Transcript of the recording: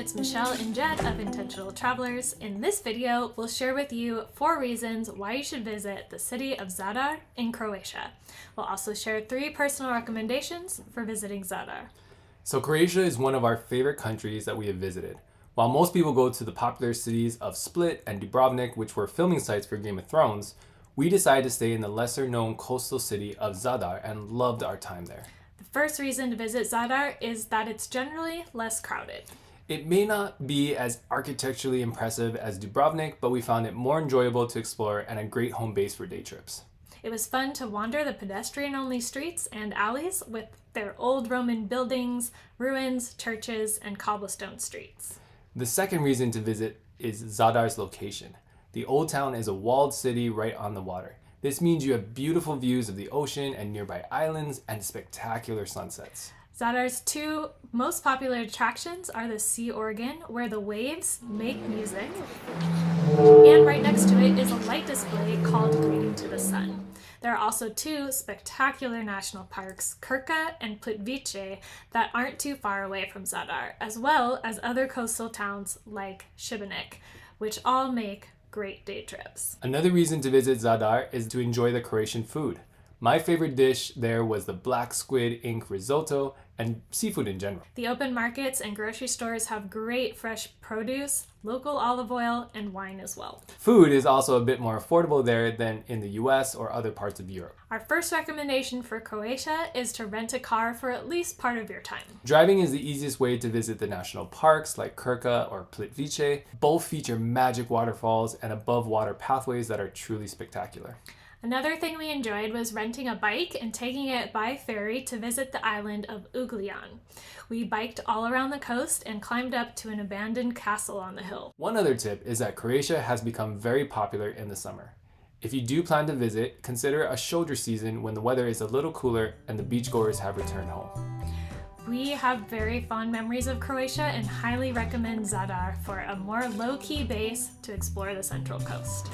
it's Michelle and Jed of Intentional Travelers. In this video, we'll share with you 4 reasons why you should visit the city of Zadar in Croatia. We'll also share 3 personal recommendations for visiting Zadar. So Croatia is one of our favorite countries that we have visited. While most people go to the popular cities of Split and Dubrovnik, which were filming sites for Game of Thrones, we decided to stay in the lesser-known coastal city of Zadar and loved our time there. The first reason to visit Zadar is that it's generally less crowded. It may not be as architecturally impressive as Dubrovnik, but we found it more enjoyable to explore and a great home base for day trips. It was fun to wander the pedestrian-only streets and alleys with their old Roman buildings, ruins, churches, and cobblestone streets. The second reason to visit is Zadar's location. The old town is a walled city right on the water. This means you have beautiful views of the ocean and nearby islands and spectacular sunsets. Zadar's 2 most popular attractions are the sea organ, where the waves make music, and right next to it is a light display called Greeting to the Sun. There are also 2 spectacular national parks, Krka and Plitvice, that aren't too far away from Zadar, as well as other coastal towns like Šibenik, which all make great day trips. Another reason to visit Zadar is to enjoy the Croatian food. My favorite dish there was the black squid ink risotto and seafood in general. The open markets and grocery stores have great fresh produce, local olive oil, and wine as well. Food is also a bit more affordable there than in the US or other parts of Europe. Our first recommendation for Croatia is to rent a car for at least part of your time. Driving is the easiest way to visit the national parks like Krka or Plitvice. Both feature magic waterfalls and above water pathways that are truly spectacular. Another thing we enjoyed was renting a bike and taking it by ferry to visit the island of Ugljan. We biked all around the coast and climbed up to an abandoned castle on the hill. One other tip is that Croatia has become very popular in the summer. If you do plan to visit, consider a shoulder season when the weather is a little cooler and the beachgoers have returned home. We have very fond memories of Croatia and highly recommend Zadar for a more low-key base to explore the Central Coast.